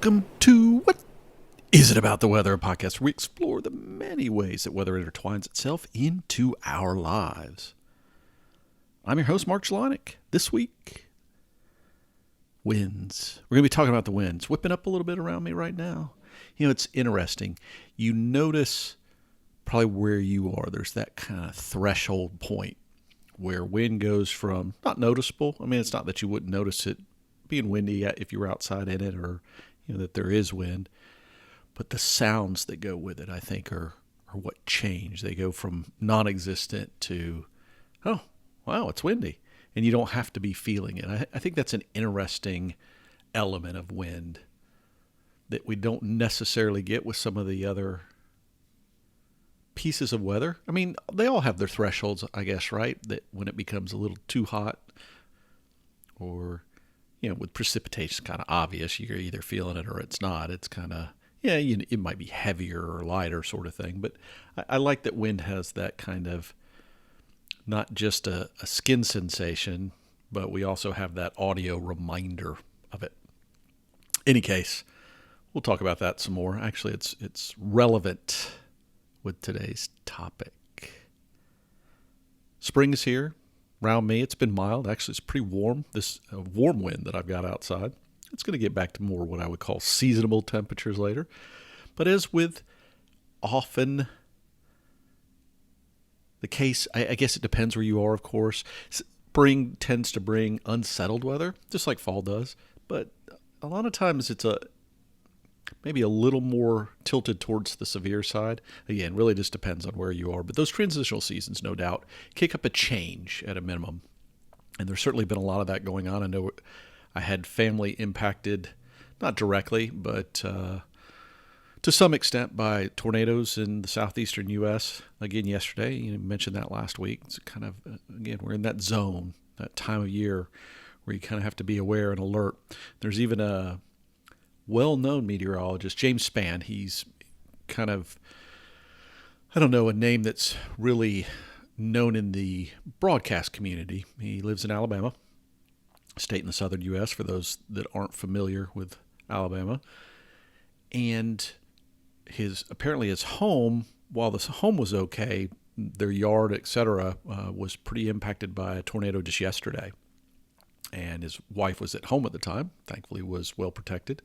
Welcome to What Is It About the Weather, a podcast where we explore the many ways that weather intertwines itself into our lives. I'm your host, Mark Jelonic. This week, winds. We're going to be talking about the winds, whipping up a little bit around me right now. You know, it's interesting. You notice probably where you are. There's that kind of threshold point where wind goes from not noticeable. I mean, it's not that you wouldn't notice it being windy if you were outside in it, or that there is wind, but the sounds that go with it, I think, are what change. They go from non-existent to, oh, wow, it's windy, and you don't have to be feeling it. I think that's an interesting element of wind that we don't necessarily get with some of the other pieces of weather. I mean, they all have their thresholds, I guess, right? That when it becomes a little too hot, or with precipitation, it's kind of obvious. You're either feeling it or it's not. It's kind of, it might be heavier or lighter sort of thing. But I like that wind has that kind of, not just a skin sensation, but we also have that audio reminder of it. Any case, we'll talk about that some more. Actually, it's relevant with today's topic. Spring is here. Around me, it's been mild. Actually, it's pretty warm. This warm wind that I've got outside. It's going to get back to more what I would call seasonable temperatures later. But as with often the case, I guess it depends where you are, of course. Spring tends to bring unsettled weather, just like fall does. But a lot of times it's maybe a little more tilted towards the severe side. Again, really just depends on where you are. But those transitional seasons, no doubt, kick up a change at a minimum. And there's certainly been a lot of that going on. I know I had family impacted, not directly, but to some extent by tornadoes in the southeastern U.S. Again, yesterday, you mentioned that last week. It's kind of, again, we're in that zone, that time of year where you kind of have to be aware and alert. There's even a well-known meteorologist, James Spann. He's kind of, a name that's really known in the broadcast community. He lives in Alabama, a state in the southern U.S., for those that aren't familiar with Alabama. And apparently his home, while this home was okay, their yard, etc., was pretty impacted by a tornado just yesterday. And his wife was at home at the time, thankfully was well protected,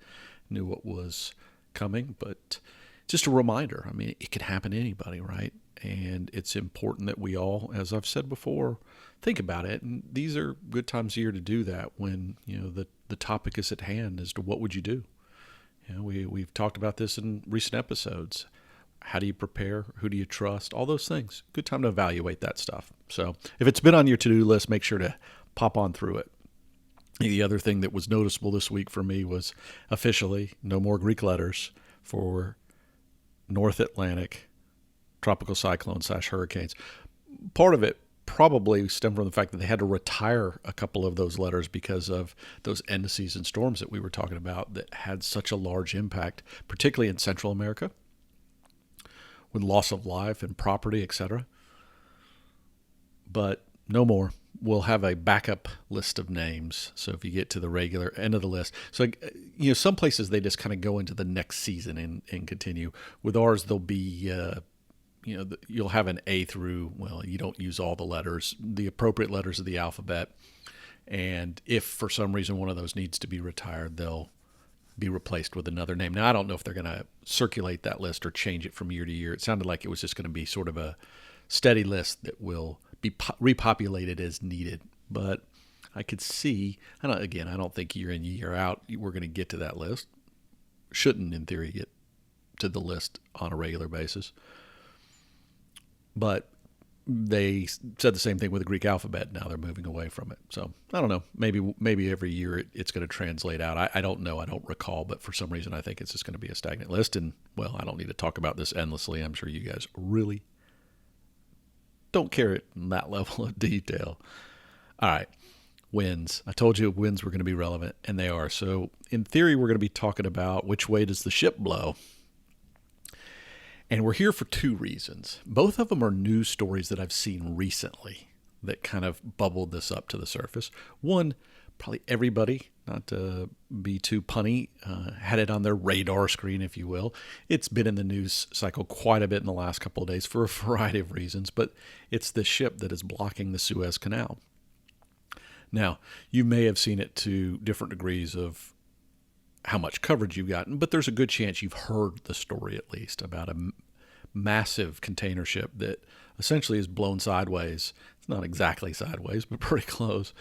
knew what was coming. But just a reminder, I mean, it could happen to anybody, right? And it's important that we all, as I've said before, think about it. And these are good times of year to do that when, the topic is at hand as to what would you do. We've talked about this in recent episodes. How do you prepare? Who do you trust? All those things. Good time to evaluate that stuff. So if it's been on your to-do list, make sure to pop on through it. The other thing that was noticeable this week for me was officially no more Greek letters for North Atlantic tropical cyclones / hurricanes. Part of it probably stemmed from the fact that they had to retire a couple of those letters because of those end-of-season storms that we were talking about that had such a large impact, particularly in Central America, with loss of life and property, etc. But no more. We'll have a backup list of names. So if you get to the regular end of the list, so some places they just kind of go into the next season and continue. With ours, there'll be you'll have an A through. Well, you don't use all the letters, the appropriate letters of the alphabet. And if for some reason one of those needs to be retired, they'll be replaced with another name. Now, I don't know if they're going to circulate that list or change it from year to year. It sounded like it was just going to be sort of a steady list that will be repopulated as needed. But I could see, I don't think year in, year out, we're going to get to that list. Shouldn't, in theory, get to the list on a regular basis. But they said the same thing with the Greek alphabet. Now they're moving away from it. So I don't know. Maybe every year it's going to translate out. I don't know. I don't recall. But for some reason, I think it's just going to be a stagnant list. And, well, I don't need to talk about this endlessly. I'm sure you guys really don't care in that level of detail. All right. Winds. I told you winds were going to be relevant, and they are. So in theory, we're going to be talking about which way does the ship blow. And we're here for two reasons. Both of them are news stories that I've seen recently that kind of bubbled this up to the surface. One, probably everybody not to be too punny, had it on their radar screen, if you will. It's been in the news cycle quite a bit in the last couple of days for a variety of reasons, but it's the ship that is blocking the Suez Canal. Now, you may have seen it to different degrees of how much coverage you've gotten, but there's a good chance you've heard the story at least about a massive container ship that essentially is blown sideways. It's not exactly sideways, but pretty close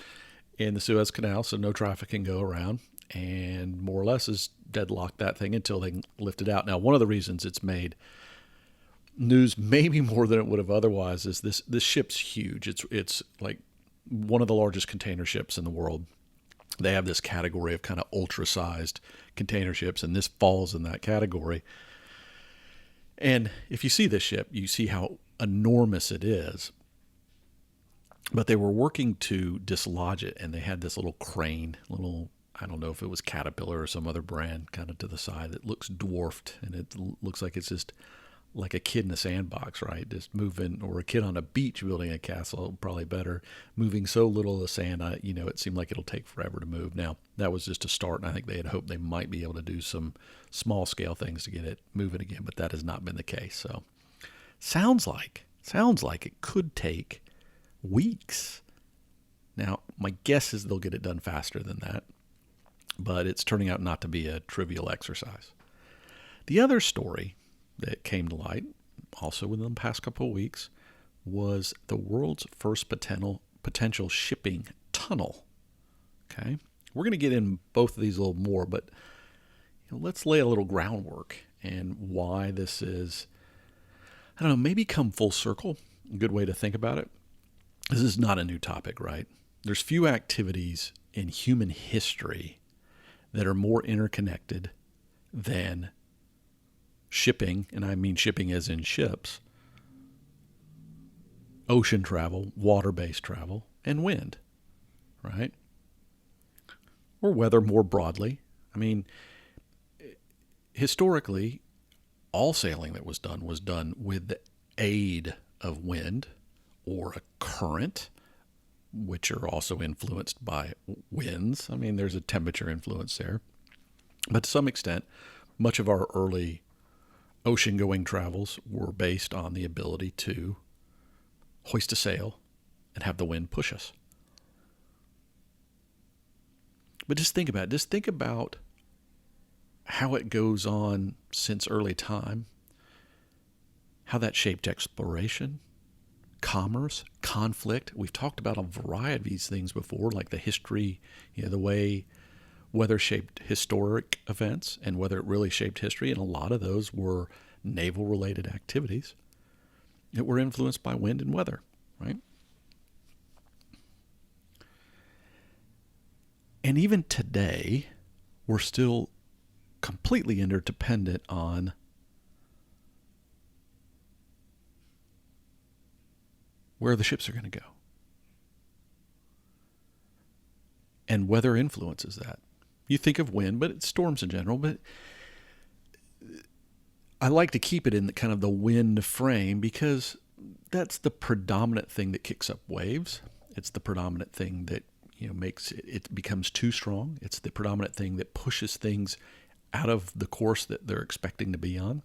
in the Suez Canal, so no traffic can go around, and more or less is deadlocked that thing until they can lift it out. Now, one of the reasons it's made news maybe more than it would have otherwise is this ship's huge. It's like one of the largest container ships in the world. They have this category of kind of ultra-sized container ships, and this falls in that category. And if you see this ship, you see how enormous it is. But they were working to dislodge it, and they had this little crane, I don't know if it was Caterpillar or some other brand, kind of to the side that looks dwarfed, and it looks like it's just like a kid in a sandbox, right? Just moving, or a kid on a beach building a castle, probably better, moving so little of the sand, it seemed like it'll take forever to move. Now, that was just a start, and I think they had hoped they might be able to do some small-scale things to get it moving again, but that has not been the case. So, sounds like it could take weeks. Now, my guess is they'll get it done faster than that, but it's turning out not to be a trivial exercise. The other story that came to light, also within the past couple of weeks, was the world's first potential shipping tunnel. Okay, we're going to get in both of these a little more, but let's lay a little groundwork and why this is, I don't know, maybe come full circle. A good way to think about it. This is not a new topic, right? There's few activities in human history that are more interconnected than shipping, and I mean shipping as in ships, ocean travel, water-based travel, and wind, right? Or weather more broadly. I mean, historically, all sailing that was done with the aid of wind or a current, which are also influenced by winds. I mean, there's a temperature influence there. But to some extent, much of our early ocean-going travels were based on the ability to hoist a sail and have the wind push us. But just think about it. Just think about how it goes on since early time, how that shaped exploration, commerce, conflict. We've talked about a variety of these things before, like the history, the way weather shaped historic events and whether it really shaped history. And a lot of those were naval-related activities that were influenced by wind and weather, right? And even today, we're still completely interdependent on where the ships are going to go. And weather influences that. You think of wind, but it's storms in general. But I like to keep it in the kind of the wind frame because that's the predominant thing that kicks up waves. It's the predominant thing that makes it becomes too strong. It's the predominant thing that pushes things out of the course that they're expecting to be on.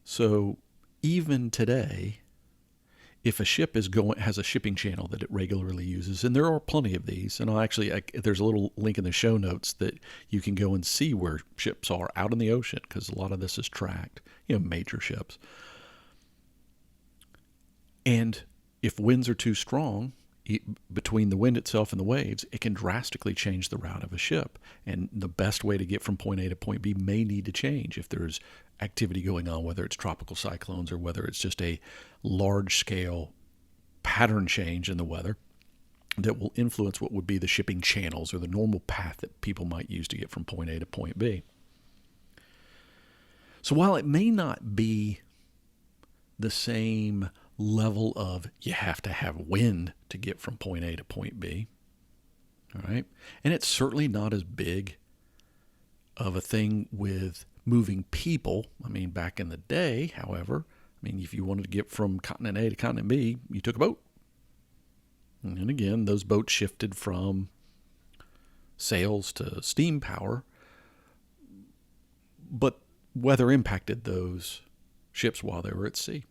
So even today, if a ship has a shipping channel that it regularly uses, and there are plenty of these, and there's a little link in the show notes that you can go and see where ships are out in the ocean, because a lot of this is tracked, major ships. And if winds are too strong, between the wind itself and the waves, it can drastically change the route of a ship. And the best way to get from point A to point B may need to change if there's activity going on, whether it's tropical cyclones or whether it's just a large-scale pattern change in the weather that will influence what would be the shipping channels or the normal path that people might use to get from point A to point B. So while it may not be the same level of you have to have wind to get from point A to point B, all right? And it's certainly not as big of a thing with moving people. I mean, back in the day, however, if you wanted to get from continent A to continent B, you took a boat. And again, those boats shifted from sails to steam power, but weather impacted those ships while they were at sea.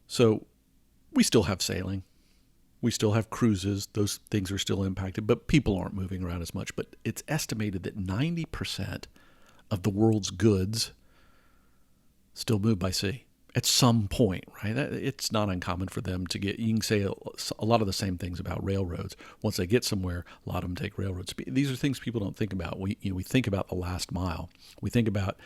So we still have sailing. We still have cruises. Those things are still impacted, but people aren't moving around as much. But it's estimated that 90% of the world's goods still move by sea at some point, right? It's not uncommon for them to get, you can say a lot of the same things about railroads. Once they get somewhere, a lot of them take railroads. These are things people don't think about. We think about the last mile. We think about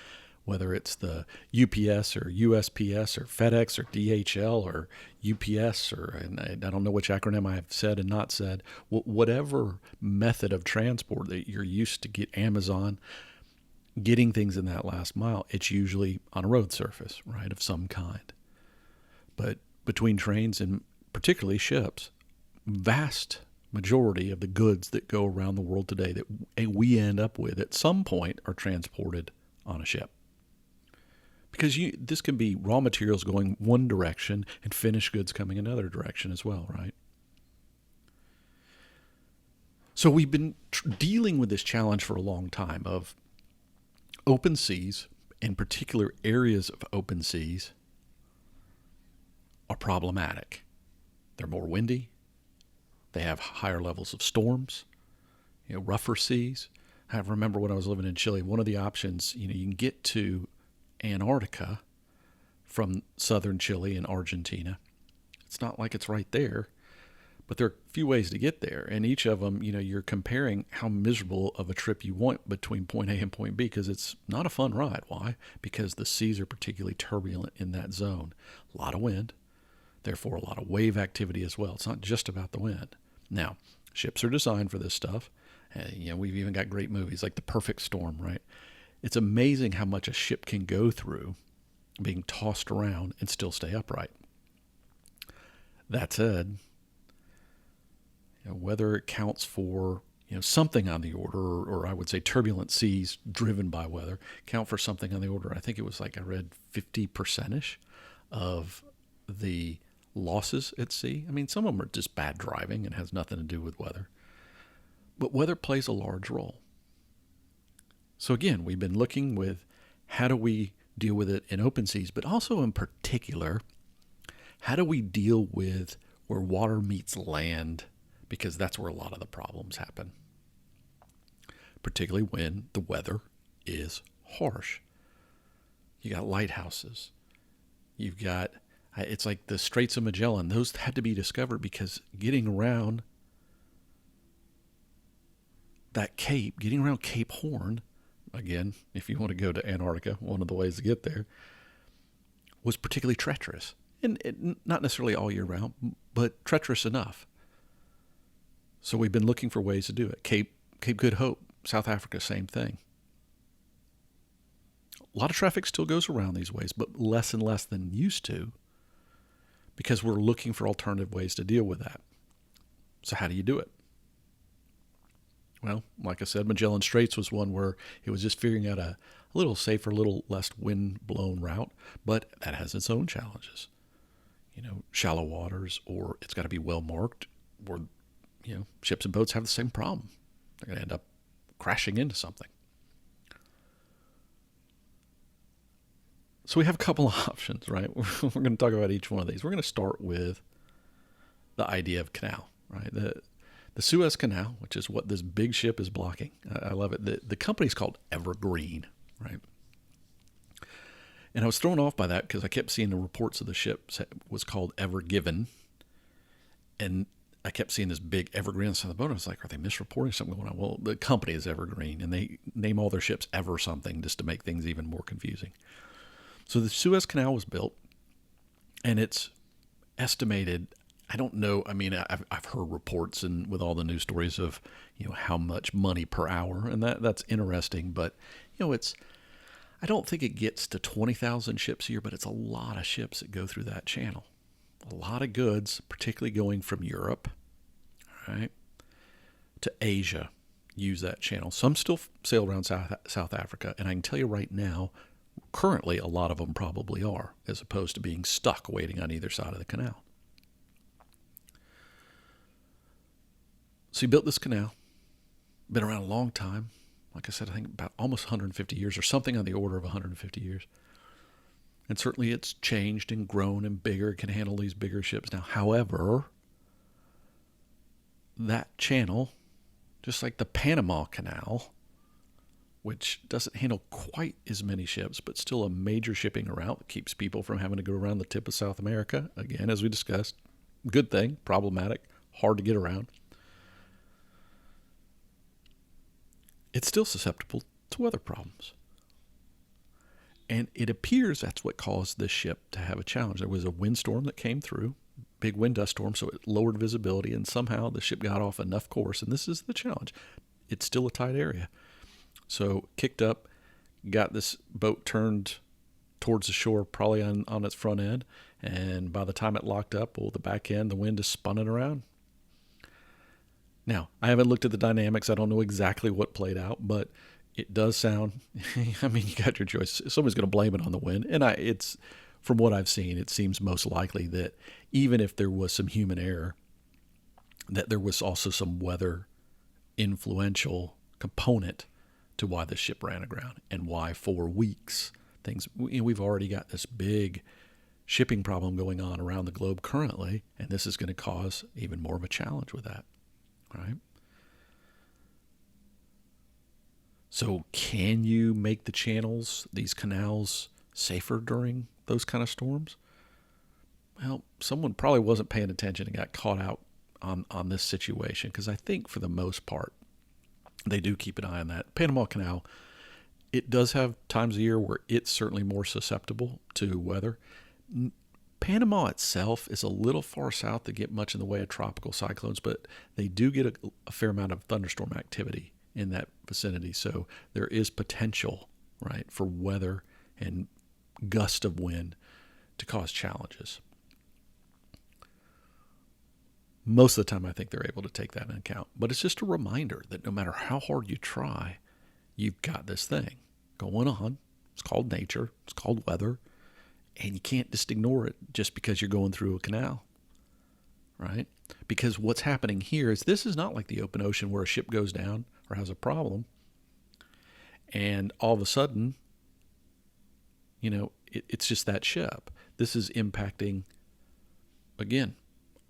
whether it's the UPS or USPS or FedEx or DHL or UPS and I don't know which acronym I have said and not said, whatever method of transport that you're used to get Amazon, getting things in that last mile, it's usually on a road surface, right, of some kind. But between trains and particularly ships, vast majority of the goods that go around the world today that we end up with at some point are transported on a ship. Because this can be raw materials going one direction and finished goods coming another direction as well, right? So we've been dealing with this challenge for a long time of open seas, in particular areas of open seas, are problematic. They're more windy. They have higher levels of storms, rougher seas. I remember when I was living in Chile, one of the options, you can get to Antarctica from southern Chile and Argentina. It's not like it's right there, but there are a few ways to get there. And each of them, you're comparing how miserable of a trip you want between point A and point B, because it's not a fun ride. Why? Because the seas are particularly turbulent in that zone. A lot of wind, therefore a lot of wave activity as well. It's not just about the wind. Now, ships are designed for this stuff. We've even got great movies like The Perfect Storm, right? It's amazing how much a ship can go through being tossed around and still stay upright. That said, whether it counts for something on the order, or I would say turbulent seas driven by weather, count for something on the order. I think it was I read 50%-ish of the losses at sea. I mean, some of them are just bad driving and has nothing to do with weather. But weather plays a large role. So again, we've been looking with how do we deal with it in open seas, but also in particular, how do we deal with where water meets land, because that's where a lot of the problems happen, particularly when the weather is harsh. You got lighthouses. You've got, it's like the Straits of Magellan. Those had to be discovered because getting around that cape, getting around Cape Horn, again, if you want to go to Antarctica, one of the ways to get there, was particularly treacherous. And not necessarily all year round, but treacherous enough. So we've been looking for ways to do it. Cape Good Hope, South Africa, same thing. A lot of traffic still goes around these ways, but less and less than used to, because we're looking for alternative ways to deal with that. So how do you do it? Well, like I said, Magellan Straits was one where it was just figuring out a little safer, a little less wind-blown route, but that has its own challenges. Shallow waters, or it's got to be well-marked, or, ships and boats have the same problem. They're going to end up crashing into something. So we have a couple of options, right? We're going to talk about each one of these. We're going to start with the idea of canal, right? The Suez Canal, which is what this big ship is blocking. I love it. The company's called Evergreen, right? And I was thrown off by that because I kept seeing the reports of the ship was called Ever Given. And I kept seeing this big Evergreen on the boat. I was like, are they misreporting something going on? Well, the company is Evergreen, and they name all their ships Ever something just to make things even more confusing. So the Suez Canal was built, and it's estimated, I don't know, I mean, I've heard reports and with all the news stories of, how much money per hour, and that's interesting, but, I don't think it gets to 20,000 ships a year, but it's a lot of ships that go through that channel. A lot of goods, particularly going from Europe, right, to Asia, use that channel. Some still sail around South Africa, and I can tell you right now, currently a lot of them probably are, as opposed to being stuck waiting on either side of the canal. So he built this canal, been around a long time. Like I said, I think about almost 150 years or something on the order of 150 years. And certainly it's changed and grown and bigger, can handle these bigger ships now. However, that channel, just like the Panama Canal, which doesn't handle quite as many ships, but still a major shipping route that keeps people from having to go around the tip of South America. Again, as we discussed, good thing, problematic, hard to get around. It's still susceptible to weather problems. And it appears that's what caused this ship to have a challenge. There was a windstorm that came through, big wind dust storm, so it lowered visibility, and somehow the ship got off enough course, and this is the challenge. It's still a tight area. So kicked up, got this boat turned towards the shore, probably on its front end, and by the time it locked up, well, the back end, the wind just spun it around. Now, I haven't looked at the dynamics. I don't know exactly what played out, but it does sound, I mean, you got your choice. Someone's going to blame it on the wind. And it's, from what I've seen, it seems most likely that even if there was some human error, that there was also some weather influential component to why the ship ran aground and why for weeks we've already got this big shipping problem going on around the globe currently, and this is going to cause even more of a challenge with that, right? So can you make the channels, these canals, safer during those kind of storms? Well, someone probably wasn't paying attention and got caught out on this situation, because I think for the most part, they do keep an eye on that. Panama Canal, it does have times of year where it's certainly more susceptible to weather. Panama itself is a little far south to get much in the way of tropical cyclones, but they do get a fair amount of thunderstorm activity in that vicinity. So there is potential, right, for weather and gust of wind to cause challenges. Most of the time, I think they're able to take that into account. But it's just a reminder that no matter how hard you try, you've got this thing going on. It's called nature. It's called weather. And you can't just ignore it just because you're going through a canal, right? Because what's happening here is this is not like the open ocean where a ship goes down or has a problem, and all of a sudden, it's just that ship. This is impacting, again,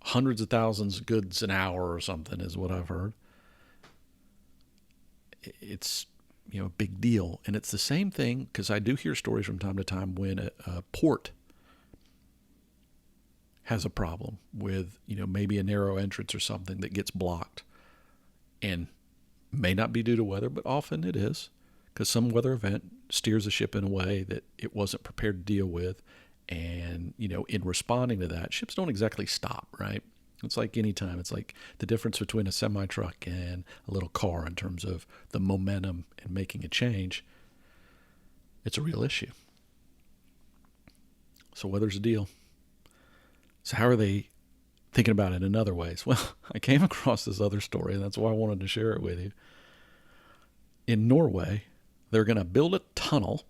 hundreds of thousands of goods an hour or something is what I've heard. It's, a big deal. And it's the same thing, because I do hear stories from time to time when a port has a problem with, maybe a narrow entrance or something that gets blocked, and may not be due to weather, but often it is, because some weather event steers a ship in a way that it wasn't prepared to deal with. And, in responding to that, ships don't exactly stop, right? It's like any time. It's like the difference between a semi-truck and a little car in terms of the momentum and making a change. It's a real issue. So weather's a deal. So how are they thinking about it in other ways? Well, I came across this other story, and that's why I wanted to share it with you. In Norway, they're going to build a tunnel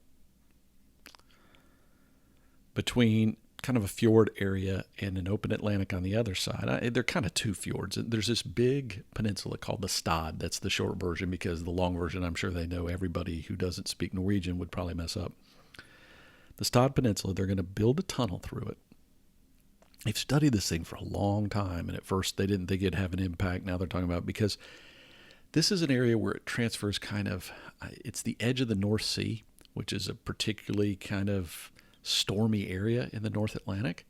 between kind of a fjord area and an open Atlantic on the other side. They're kind of two fjords. There's this big peninsula called the Stad. That's the short version, because the long version, I'm sure they know everybody who doesn't speak Norwegian would probably mess up. The Stad Peninsula, they're going to build a tunnel through it. They've studied this thing for a long time, and at first they didn't think it'd have an impact. Now they're talking about it because this is an area where it transfers it's the edge of the North Sea, which is a particularly kind of stormy area in the North Atlantic.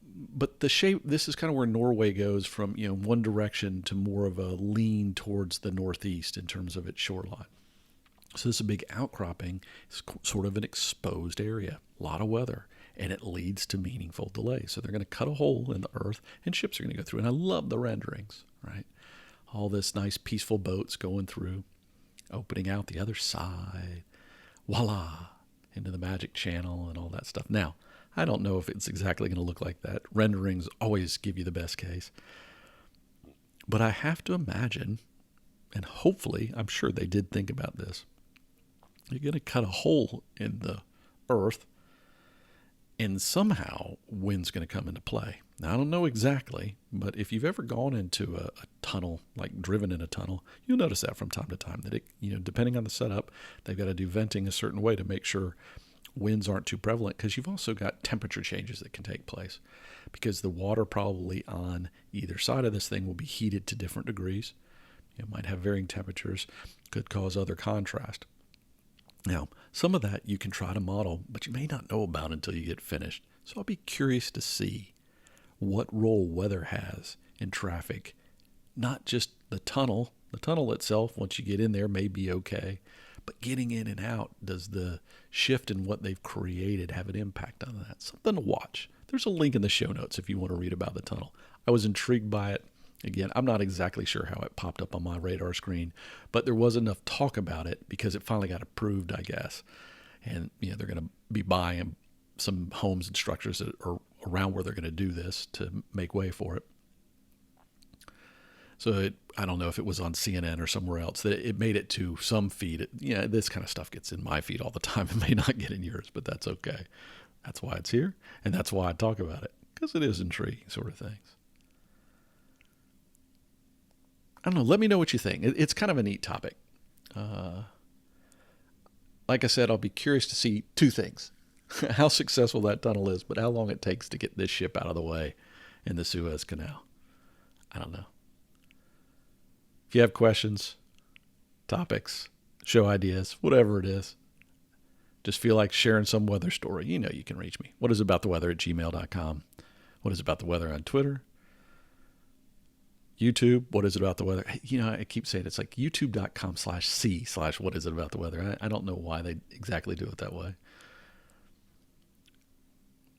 But the shape, this is kind of where Norway goes from, one direction to more of a lean towards the northeast in terms of its shoreline. So this is a big outcropping. It's sort of an exposed area, a lot of weather, and it leads to meaningful delays. So they're going to cut a hole in the earth, and ships are going to go through. And I love the renderings, right? All this nice, peaceful boats going through, opening out the other side. Voila! Into the magic channel and all that stuff. Now, I don't know if it's exactly going to look like that. Renderings always give you the best case. But I have to imagine, and hopefully, I'm sure they did think about this. You're going to cut a hole in the earth, and somehow wind's going to come into play. Now, I don't know exactly, but if you've ever gone into a tunnel, like driven in a tunnel, you'll notice that from time to time that depending on the setup, they've got to do venting a certain way to make sure winds aren't too prevalent, because you've also got temperature changes that can take place because the water probably on either side of this thing will be heated to different degrees. It might have varying temperatures, could cause other contrast. Now, some of that you can try to model, but you may not know about until you get finished. So I'll be curious to see what role weather has in traffic, not just the tunnel. The tunnel itself, once you get in there, may be okay, but getting in and out, does the shift in what they've created have an impact on that? Something to watch. There's a link in the show notes if you want to read about the tunnel. I was intrigued by it. Again, I'm not exactly sure how it popped up on my radar screen, but there was enough talk about it because it finally got approved, I guess. And they're going to be buying some homes and structures that are around where they're going to do this to make way for it. So I don't know if it was on CNN or somewhere else. It made it to some feed. This kind of stuff gets in my feed all the time. It may not get in yours, but that's okay. That's why it's here, and that's why I talk about it, because it is intriguing sort of things. I don't know. Let me know what you think. It's kind of a neat topic. Like I said, I'll be curious to see two things. How successful that tunnel is, but how long it takes to get this ship out of the way in the Suez Canal. I don't know. If you have questions, topics, show ideas, whatever it is, just feel like sharing some weather story, you can reach me. whatisabouttheweather@gmail.com. What is about the weather on Twitter? YouTube, what is it about the weather? I keep saying it's like youtube.com/c/what is it about the weather. I don't know why they exactly do it that way.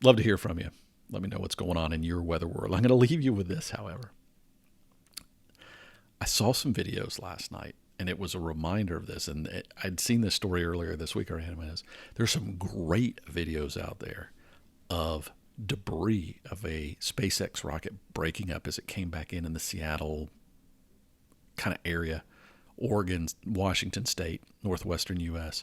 Love to hear from you. Let me know what's going on in your weather world. I'm going to leave you with this, however. I saw some videos last night, and it was a reminder of this. And I'd seen this story earlier this week. There's some great videos out there of debris of a SpaceX rocket breaking up as it came back in the Seattle kind of area, Oregon, Washington State, northwestern U.S.,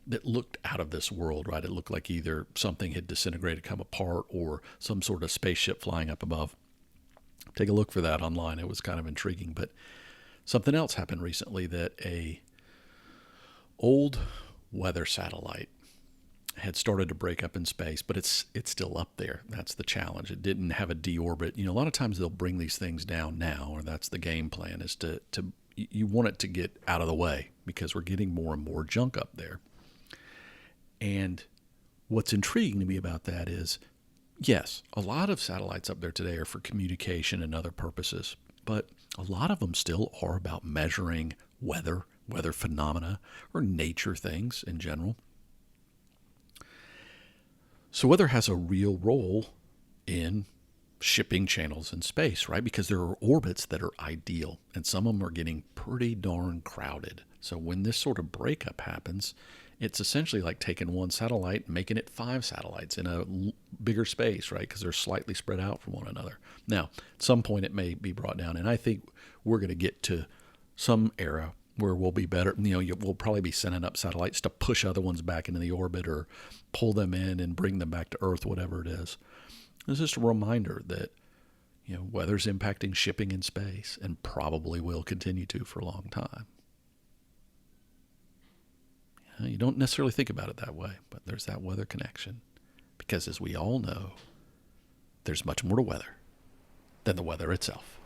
that looked out of this world, right? It looked like either something had disintegrated, come apart, or some sort of spaceship flying up above. Take a look for that online. It was kind of intriguing. But something else happened recently, that a old weather satellite had started to break up in space, but it's still up there. That's the challenge. It didn't have a deorbit. A lot of times they'll bring these things down now, or that's the game plan, is to you want it to get out of the way because we're getting more and more junk up there. And what's intriguing to me about that is, yes, a lot of satellites up there today are for communication and other purposes, but a lot of them still are about measuring weather phenomena, or nature things in general. So weather has a real role in shipping channels in space, right? Because there are orbits that are ideal, and some of them are getting pretty darn crowded. So when this sort of breakup happens, it's essentially like taking one satellite and making it 5 satellites in a bigger space, right? Because they're slightly spread out from one another. Now, at some point it may be brought down, and I think we're going to get to some era where we'll be better. We'll probably be sending up satellites to push other ones back into the orbit or pull them in and bring them back to Earth, whatever it is. It's just a reminder that weather's impacting shipping in space, and probably will continue to for a long time. You don't necessarily think about it that way, but there's that weather connection. Because as we all know, there's much more to weather than the weather itself.